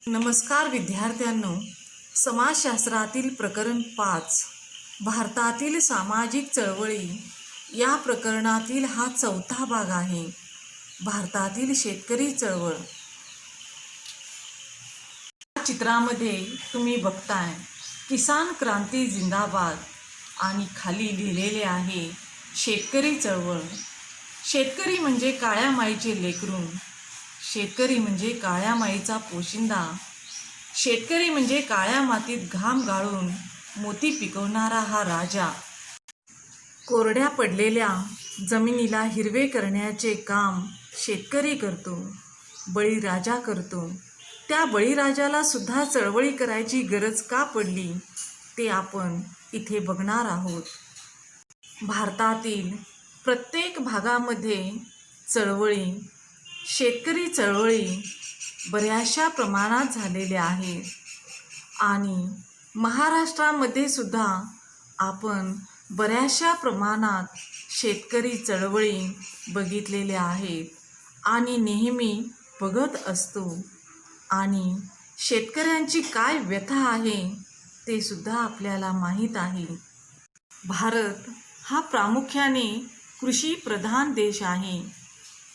नमस्कार विद्यार्थ्यांनो, समाजशास्त्रातील प्रकरण 5 भारतातील सामाजिक चळवळी या प्रकरणातील हा चौथा भाग आहे. भारतातील शेतकरी चळवळ. या चित्रामध्ये तुम्ही बघताय किसान क्रांती जिंदाबाद आणि खाली लिहिलेले आहे शेतकरी चळवळ. शेतकरी म्हणजे काळ्या माईचे लेकरू, शेतकरी म्हणजे काळ्या माईचा पोशिंदा, शेतकरी म्हणजे काळ्या मातीत घाम गाळून मोती पिकवणारा हा राजा. कोरड्या पडलेल्या जमिनीला हिरवे करण्याचे काम शेतकरी करतो, बळीराजा करतो. त्या बळीराजाला सुद्धा चळवळी करायची गरज का पडली ते आपण इथे बघणार आहोत. भारतातील प्रत्येक भागामध्ये चळवळी, शेतकरी चळवळी बऱ्याचशा प्रमाणात झालेल्या आहेत आणि महाराष्ट्रामध्ये सुद्धा आपण बऱ्याचशा प्रमाणात शेतकरी चळवळी बघितलेल्या आहेत आणि नेहमी बघत असतो. आणि शेतकऱ्यांची काय व्यथा आहे ते सुद्धा आपल्याला माहीत आहे. भारत हा प्रामुख्याने कृषीप्रधान देश आहे,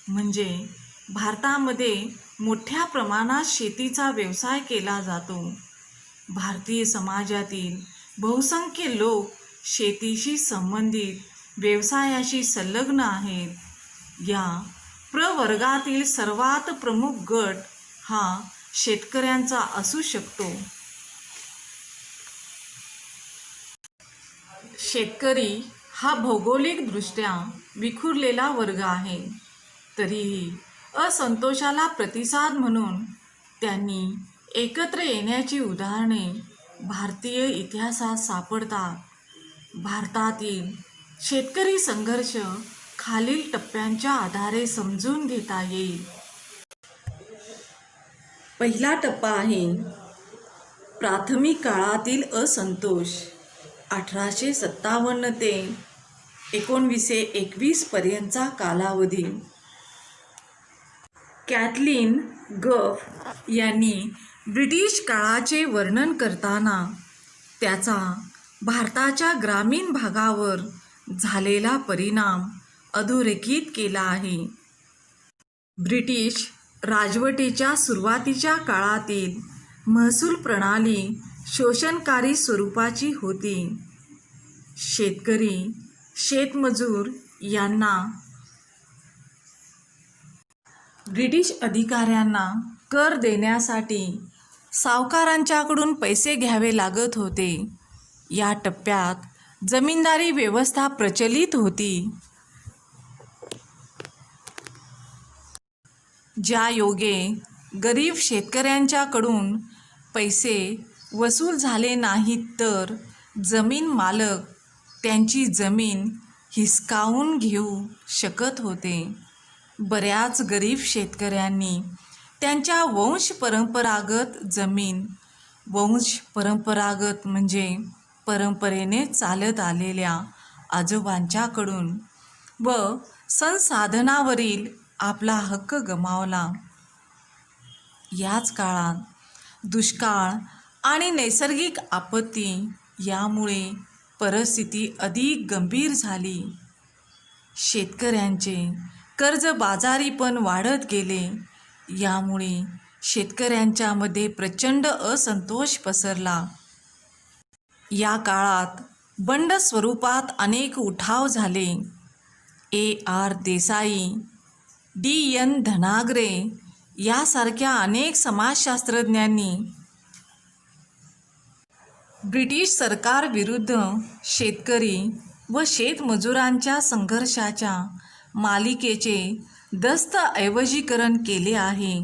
म्हणजे भारतामध्ये मोठ्या प्रमाणात शेतीचा व्यवसाय केला जातो. भारतीय समाजातील बहुसंख्य लोक शेतीशी संबंधित व्यवसायाशी संलग्न आहेत. या प्रवर्गातील सर्वात प्रमुख गट हा शेतकऱ्यांचा असू शकतो. शेतकरी हा भौगोलिकदृष्ट्या विखुरलेला वर्ग आहे, तरीही असंतोषाला प्रतिसाद म्हणून त्यांनी एकत्र येण्याची उदाहरणे भारतीय इतिहासात सापडतात. भारतातील शेतकरी संघर्ष खालील टप्प्यांच्या आधारे समजून घेता येईल. पहिला टप्पा आहे प्राथमिक काळातील असंतोष. 1857 ते 1921 पर्यंतचा कालावधी. कॅथलीन गफ यांनी ब्रिटिश काळाचे वर्णन करताना त्याचा भारताच्या ग्रामीण भागावर झालेला परिणाम अधोरेखित केला आहे. ब्रिटिश राजवटीच्या सुरुवातीच्या काळातील महसूल प्रणाली शोषणकारी स्वरूपाची होती. शेतकरी, शेतमजूर यांना ब्रिटिश अधिकाऱ्यांना कर देण्यासाठी सावकारांच्याकडून पैसे घ्यावे लागत होते. या टप्प्यात जमीनदारी व्यवस्था प्रचलित होती, ज्यायोगे गरीब शेतकऱ्यांच्याकडून पैसे वसूल झाले नाहीत तर जमीन मालक त्यांची जमीन हिसकावून घेऊ शकत होते. बऱ्याच गरीब शेतकऱ्यांनी त्यांच्या वंशपरंपरागत जमीन, वंशपरंपरागत म्हणजे परंपरेने चालत आलेल्या आजोबांच्याकडून व संसाधनावरील आपला हक्क गमावला. याच काळात दुष्काळ आणि नैसर्गिक आपत्ती यामुळे परिस्थिती अधिक गंभीर झाली. शेतकऱ्यांचे कर्जबाजारी पण वाढत गेले. यामुळे शेतकऱ्यांच्यामध्ये प्रचंड असंतोष पसरला. या काळात बंड स्वरूपात अनेक उठाव झाले. A.R. देसाई, D.N. धनागरे यासारख्या अनेक समाजशास्त्रज्ञांनी ब्रिटिश सरकारविरुद्ध शेतकरी व शेतमजुरांच्या संघर्षाच्या मालिकेचे दस्तऐवजीकरण केले आहे.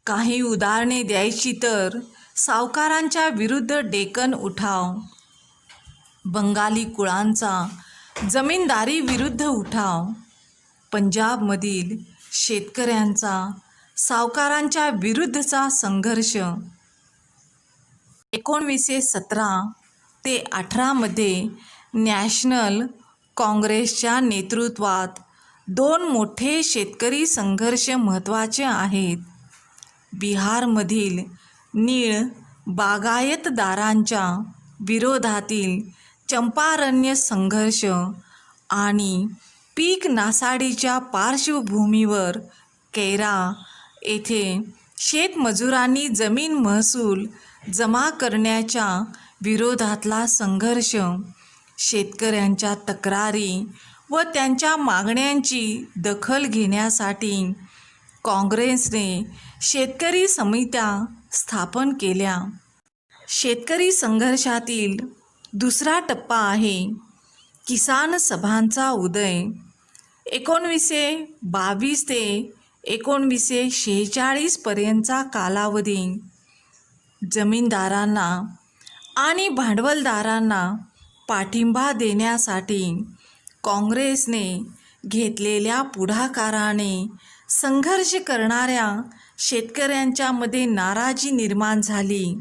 काही उदाहरणे द्यायची तर सावकारांच्या विरुद्ध डेक्कन उठाव, बंगाली कुळांचा जमीनदारी विरुद्ध उठाव, पंजाबमधील शेतकऱ्यांचा सावकारांच्या विरुद्धचा संघर्ष. 1917 ते 18 नॅशनल काँग्रेसच्या नेतृत्वात 2 मोठे शेतकरी संघर्ष महत्त्वाचे आहेत. बिहारमधील नीळ बागायतदारांच्या विरोधातील चंपारण्य संघर्ष आणि पीक नासाडीच्या पार्श्वभूमीवर कैरा येथे शेतमजुरांनी जमीन महसूल जमा करण्याच्या विरोधातला संघर्ष, शेतकऱ्यांच्या तक्रारी व त्यांच्या मागण्यांची दखल घेण्यासाठी काँग्रेसने शेतकरी समित्या स्थापन केल्या. शेतकरी संघर्षातील दुसरा टप्पा आहे किसान सभांचा उदय. 1922 ते 1946 पर्यंतचा कालावधी जमीनदारांना आणि भांडवलदारांना पाठिंबा देण्यासाठी काँग्रेसने घेतलेल्या पुढाकाराने संघर्ष करणाऱ्या शेतकऱ्यांच्यामध्ये नाराजी निर्माण झाली.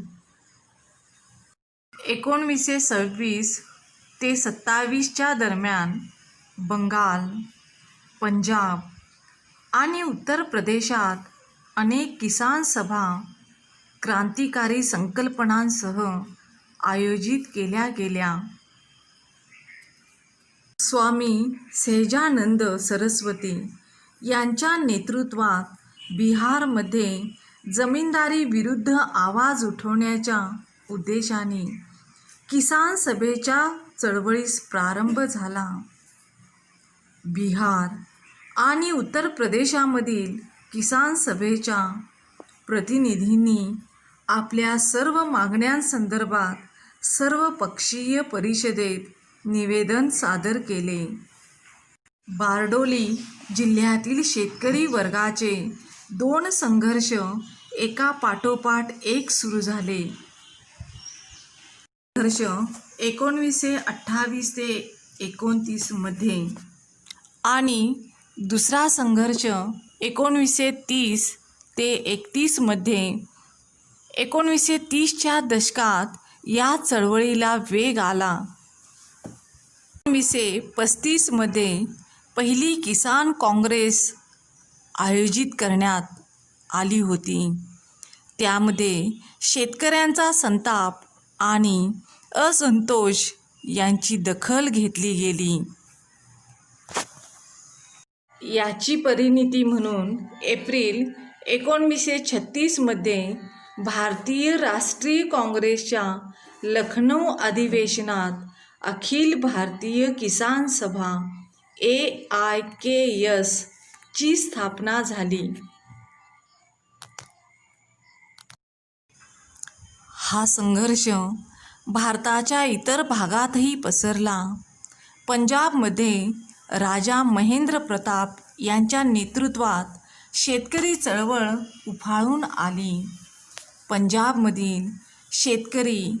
1926 ते 27च्या दरम्यान बंगाल, पंजाब आणि उत्तर प्रदेशात अनेक किसान सभा क्रांतिकारी संकल्पनांसह आयोजित केल्या गेल्या. स्वामी सहजानंद सरस्वती यांच्या नेतृत्वात बिहारमध्ये जमीनदारी विरुद्ध आवाज उठवण्याच्या उद्देशाने किसान सभेच्या चळवळीस प्रारंभ झाला. बिहार आणि उत्तर प्रदेशामधील किसान सभेच्या प्रतिनिधींनी आपल्या सर्व मागण्यांसंदर्भात सर्वपक्षीय परिषदेत निवेदन सादर केले. बारडोली जिल्ह्यातील शेतकरी वर्गाचे 2 संघर्ष एका पाठोपाठ एक सुरू झाले. संघर्ष 1928 ते 29 मध्ये आणि दुसरा संघर्ष 1930 ते 31 मध्ये. 1930च्या दशकात या चळवळीला वेग आला. 1935 मध्ये पहिली किसान काँग्रेस आयोजित करण्यात आली होती. त्यामध्ये शेतकऱ्यांचा संताप आणि असंतोष यांची दखल घेतली गेली. याची परिणती म्हणून एप्रिल 1936 मध्ये भारतीय राष्ट्रीय काँग्रेसच्या लखनौ अधिवेशनात अखिल भारतीय किसान सभा AIKS ची स्थापना झाली. हा संघर्ष भारताच्या इतर भागातही पसरला. पंजाबमध्ये राजा महेंद्र प्रताप यांच्या नेतृत्वात शेतकरी चळवळ उफाळून आली. पंजाबमधील शेतकरी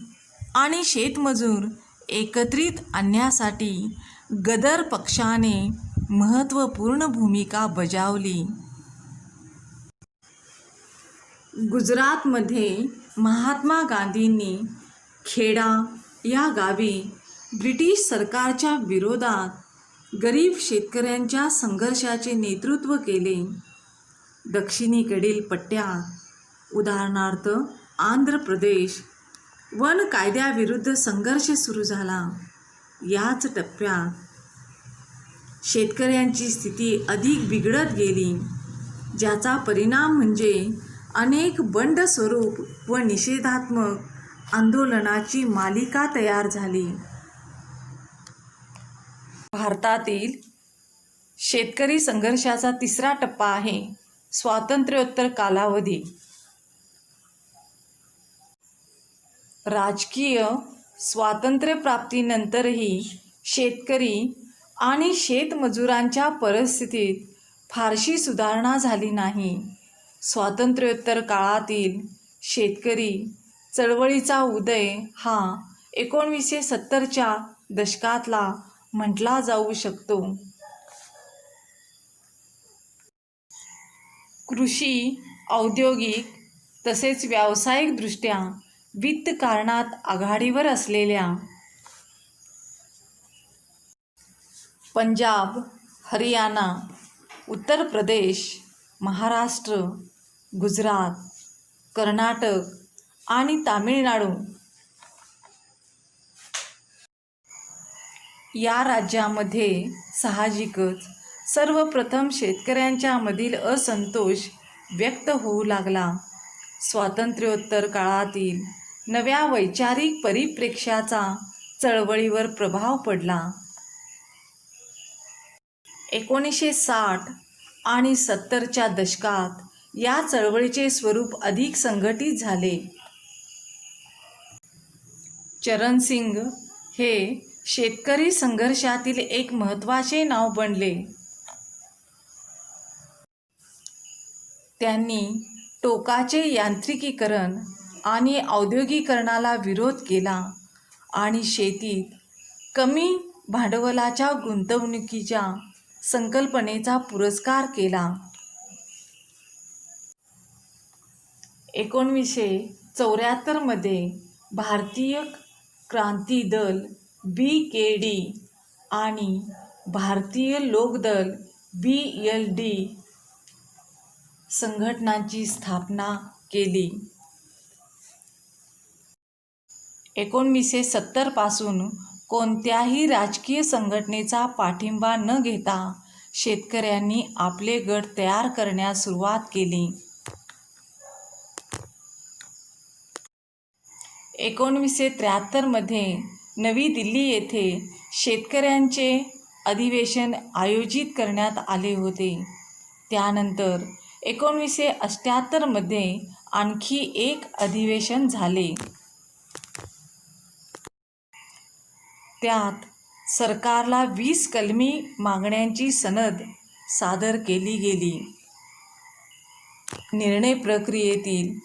आणि शेतमजूर एकत्रित आणण्यासाठी गदर पक्षाने महत्त्वपूर्ण भूमिका बजावली. गुजरातमध्ये महात्मा गांधींनी खेडा या गावी ब्रिटिश सरकारच्या विरोधात गरीब शेतकऱ्यांच्या संघर्षाचे नेतृत्व केले. दक्षिणेकडील पट्ट्यात उदाहरणार्थ आंध्र प्रदेश वन कायद्याविरुद्ध संघर्ष सुरू झाला. याच टप्प्यात शेतकऱ्यांची स्थिती अधिक बिघडत गेली, ज्याचा परिणाम म्हणजे अनेक बंड स्वरूप व निषेधात्मक आंदोलनाची मालिका तयार झाली. भारतातील शेतकरी संघर्षाचा तिसरा टप्पा आहे स्वातंत्र्योत्तर कालावधी. राजकीय स्वातंत्र्यप्राप्तीनंतरही शेतकरी आणि शेतमजुरांच्या परिस्थितीत फारशी सुधारणा झाली नाही. स्वातंत्र्योत्तर काळातील शेतकरी चळवळीचा उदय हा 1970च्या दशकातला म्हटला जाऊ शकतो. कृषी, औद्योगिक तसेच व्यावसायिकदृष्ट्या वित्तकारणात आघाडीवर असलेल्या पंजाब, हरियाणा, उत्तर प्रदेश, महाराष्ट्र, गुजरात कर्नाटक आणि तामिळनाडू या राज्यामध्ये साहजिकच सर्वप्रथम शेतकऱ्यांच्या मधील असंतोष व्यक्त होऊ लागला. स्वातंत्र्योत्तर काळातील नव्या वैचारिक परिप्रेक्ष्याचा चळवळीवर प्रभाव पडला. 1960 आणि 70च्या दशकात या चळवळीचे स्वरूप अधिक संघटित झाले. चरण सिंग हे शेतकरी संघर्षातील एक महत्त्वाचे नाव बनले. त्यांनी टोकाचे यांत्रिकीकरण आणि औद्योगिकरणाला विरोध केला आणि शेतीत कमी भांडवलाच्या गुंतवणुकीच्या संकल्पनेचा पुरस्कार केला. 1974 मध्ये भारतीय क्रांती दल BKD आणि भारतीय लोकदल BLD संघटनांची स्थापना केली. 1970 पासून कोणत्याही राजकीय संघटनेचा पाठिंबा न घेता शेतकऱ्यांनी आपले गट तयार करण्यास सुरुवात केली. 1973 मध्ये नवी दिल्ली येथे शेतकऱ्यांचे अधिवेशन आयोजित करण्यात आले होते. त्यानंतर 1978 मध्ये आणखी एक अधिवेशन झाले. त्यात सरकारला 20 कलमी मागण्यांची सनद सादर केली गेली. निर्णय प्रक्रियेतील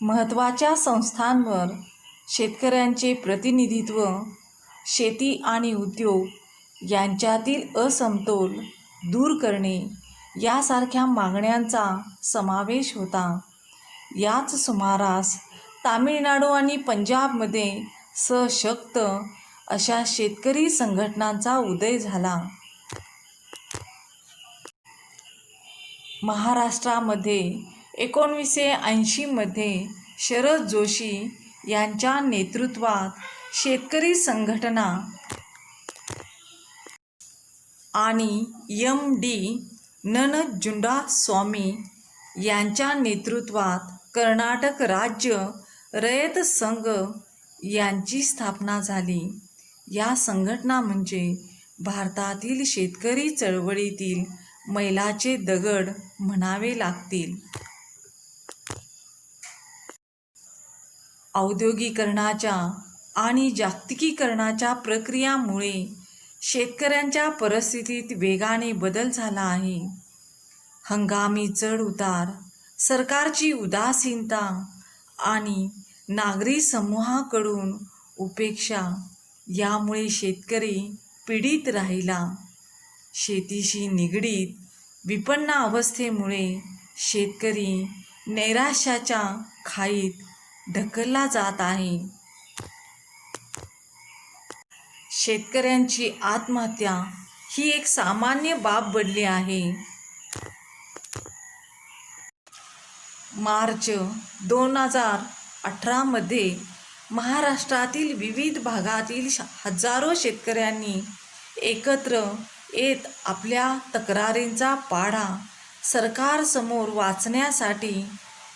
महत्त्वाच्या संस्थांवर शेतकऱ्यांचे प्रतिनिधित्व, शेती आणि उद्योग यांच्यातील असमतोल दूर करणे यासारख्या मागण्यांचा समावेश होता. याच सुमारास तामिळनाडू आणि पंजाबमध्ये सशक्त अशा शेतकरी संघटनांचा उदय झाला. महाराष्ट्रामध्ये 1980 मध्ये शरद जोशी यांच्या नेतृत्वात शेतकरी संघटना आणि MD ननजुंडास्वामी यांच्या नेतृत्वात कर्नाटक राज्य रयत संघ यांची स्थापना झाली. या संघटना म्हणजे भारतातील शेतकरी चळवळीतील मैलाचे दगड म्हणावे लागतील. औद्योगिकरणाच्या आणि जागतिकीकरणाच्या प्रक्रियामुळे शेतकऱ्यांच्या परिस्थितीत वेगाने बदल झाला आहे. हंगामी चढ-उतार, सरकारची उदासीनता आणि नागरी समूहाकडून उपेक्षा यामुळे शेतकरी पीडित राहिला. शेतीशी निगडीत विपन्न अवस्थेमुळे शेतकरी नैराश्याच्या खाईत ढकलला जात आहे. शेतकऱ्यांची आत्महत्या ही एक सामान्य बाब बनली आहे. मार्च 2018 मध्ये महाराष्ट्रातील विविध भागातील हजारो शेतकऱ्यांनी एकत्र येत आपल्या तक्रारींचा पाढा सरकारसमोर वाचण्यासाठी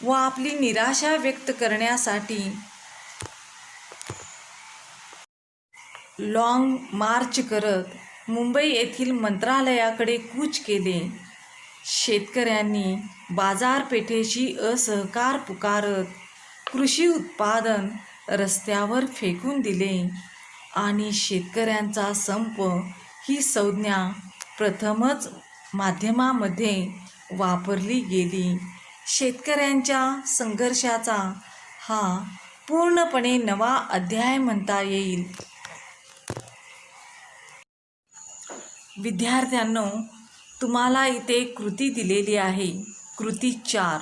व आपली निराशा व्यक्त करण्यासाठी लाँग मार्च करत मुंबई येथील मंत्रालयाकडे कूच केले. शेतकऱ्यांनी बाजारपेठेची असहकार पुकारत कृषी उत्पादन रस्त्यावर फेकून दिले आणि शेतकऱ्यांचा संप ही संज्ञा प्रथमच माध्यमामध्ये वापरली गेली. शेतकऱ्यांच्या संघर्षाचा हा पूर्णपणे नवा अध्याय म्हणता येईल. विद्यार्थ्यांनो, तुम्हाला इथे कृती दिलेली आहे. कृती 4.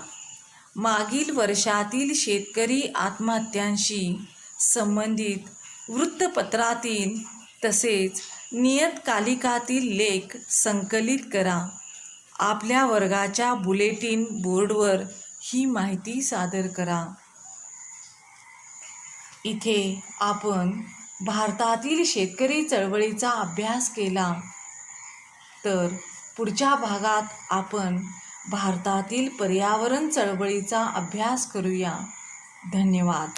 मागील वर्षातील शेतकरी आत्महत्यांशी संबंधित वृत्तपत्रातील तसेच नियतकालिकातील लेख संकलित करा. आपल्या वर्गाच्या बुलेटिन बोर्डवर ही माहिती सादर करा. इथे आपण भारतातील शेतकरी चळवळीचा अभ्यास केला. तर पुढच्या भागात आपण भारतातील पर्यावरण चळवळीचा अभ्यास करूया. धन्यवाद.